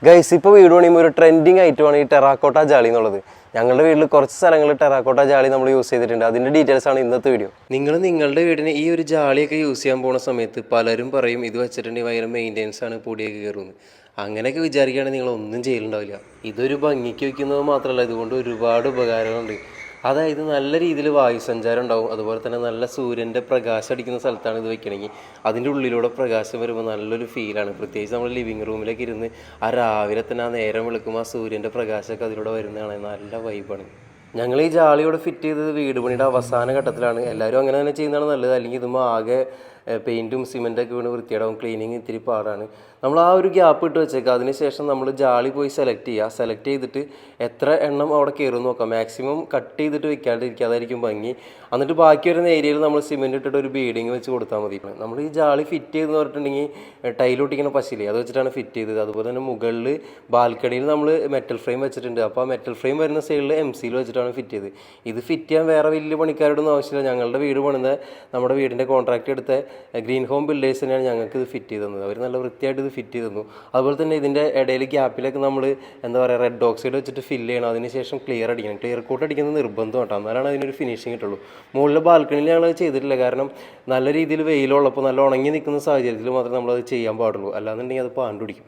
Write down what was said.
Guys ഇപ്പോൾ വീട് പണിയുമ്പോൾ ഒരു ട്രെൻഡിങ് ഐറ്റമാണ് ഈ ടെറാക്കോട്ട ജാളി എന്നുള്ളത്. ഞങ്ങളുടെ വീട്ടിൽ കുറച്ച് സ്ഥലങ്ങളിൽ ടെറാക്കോട്ട ജാളി നമ്മൾ യൂസ് ചെയ്തിട്ടുണ്ട്. അതിൻ്റെ ഡീറ്റെയിൽസ് ആണ് ഇന്നത്തെ വീഡിയോ. നിങ്ങൾ നിങ്ങളുടെ വീടിന് ഈ ഒരു ജാളിയൊക്കെ യൂസ് ചെയ്യാൻ പോകുന്ന സമയത്ത് പലരും പറയും ഇത് വെച്ചിട്ടുണ്ടെങ്കിൽ ഭയങ്കര മെയിൻ്റെനൻസ് ആണ്, പൊടിയൊക്കെ കയറുമെന്ന്. അങ്ങനെയൊക്കെ വിചാരിക്കുകയാണെങ്കിൽ നിങ്ങളൊന്നും ചെയ്യലുണ്ടാവില്ല. ഇതൊരു ഭംഗിക്ക് വയ്ക്കുന്നത് മാത്രമല്ല, ഇതുകൊണ്ട് ഒരുപാട് ഉപകാരങ്ങളുണ്ട്. അതായത് നല്ല രീതിയിൽ വായുസഞ്ചാരം ഉണ്ടാവും. അതുപോലെ തന്നെ നല്ല സൂര്യൻ്റെ പ്രകാശം അടിക്കുന്ന സ്ഥലത്താണ് ഇത് വെക്കണമെങ്കിൽ അതിൻ്റെ ഉള്ളിലൂടെ പ്രകാശം വരുമ്പോൾ നല്ലൊരു ഫീലാണ്. പ്രത്യേകിച്ച് നമ്മൾ ലിവിങ് റൂമിലൊക്കെ ഇരുന്ന് ആ രാവിലെ തന്നെ ആ നേരം വെളുക്കുമ്പോൾ ആ സൂര്യൻ്റെ പ്രകാശമൊക്കെ അതിലൂടെ വരുന്നതാണ് നല്ല വൈബാണ്. ഞങ്ങൾ ഈ ജാളിയോടെ ഫിറ്റ് ചെയ്തത് വീട് പണിയുടെ അവസാന ഘട്ടത്തിലാണ്. എല്ലാവരും അങ്ങനെ തന്നെ ചെയ്യുന്നതാണ് നല്ലത്. അല്ലെങ്കിൽ ഇതുമ്പോൾ ആകെ പെയിൻറ്റും സിമെൻറ്റൊക്കെ വീണ് വൃത്തിയാടാവും. ക്ലീനിങ് ഇത്തിരി പാടാണ്. നമ്മൾ ആ ഒരു ഗ്യാപ്പ് ഇട്ട് വെച്ചേക്കുക. അതിനുശേഷം നമ്മൾ ജാളി പോയി സെലക്ട് ചെയ്തിട്ട് എത്ര എണ്ണം അവിടെ കയറും നോക്കാം. മാക്സിമം കട്ട് ചെയ്തിട്ട് വെക്കാണ്ടിരിക്കുക, അതായിരിക്കും ഭംഗി. എന്നിട്ട് ബാക്കി വരുന്ന ഏരിയയിൽ നമ്മൾ സിമെൻറ്റ് ഇട്ടിട്ട് ഒരു ബീഡിങ് വെച്ച് കൊടുത്താൽ മതി. നമ്മൾ ഈ ജാളി ഫിറ്റ് ചെയ്തെന്ന് പറഞ്ഞിട്ടുണ്ടെങ്കിൽ ടൈലൊട്ടിക്കുന്ന പശില്ലേ, അത് വെച്ചിട്ടാണ് ഫിറ്റ് ചെയ്തത്. അതുപോലെ തന്നെ മുകളിൽ ബാൽക്കണിയിൽ നമ്മൾ മെറ്റൽ ഫ്രെയിം വെച്ചിട്ടുണ്ട്. അപ്പോൾ ആ മെറ്റൽ ഫ്രെയിം വരുന്ന സൈഡിൽ MC വെച്ചിട്ടാണ് ഫിറ്റ് ചെയ്തത്. ഇത് ഫിറ്റ് ചെയ്യാൻ വേറെ വലിയ പണിക്കാരോടൊന്നും ആവശ്യമില്ല. ഞങ്ങളുടെ വീട് പണിത നമ്മുടെ വീടിൻ്റെ കോൺട്രാക്ട് എടുത്ത ഗ്രീൻ ഹോം ബിൽഡേഴ്സിനാണ് ഞങ്ങൾക്ക് ഇത് ഫിറ്റ് ചെയ്ത് തന്നത്. അവർ നല്ല വൃത്തിയായിട്ട് ഇത് ഫിറ്റ് ചെയ്ത് തന്നു. അതുപോലെ തന്നെ ഇതിൻ്റെ ഇടയിൽ ഗ്യാപ്പിലൊക്കെ നമ്മൾ എന്താ പറയുക, റെഡ് ഓക്സൈഡ് വെച്ചിട്ട് ഫില്ല് ചെയ്യണം. അതിനുശേഷം ക്ലിയർ അടിക്കണം. ക്ലിയർ കോട്ട് അടിക്കുന്നത് നിർബന്ധം കേട്ടോ, എന്നാലാണ് അതിനൊരു ഫിനിഷിങ് കിട്ടുള്ളൂ. മുകളിലെ ബാൽക്കണിയിൽ ഞങ്ങൾ ചെയ്തിട്ടില്ല. കാരണം നല്ല രീതിയിൽ വെയിലുള്ളപ്പോൾ നല്ല ഉണങ്ങി നിൽക്കുന്ന സാഹചര്യത്തിൽ മാത്രമേ നമ്മളത് ചെയ്യാൻ പാടുള്ളൂ. അല്ലാന്നുണ്ടെങ്കിൽ അത് പാണ്ട് പിടിക്കും.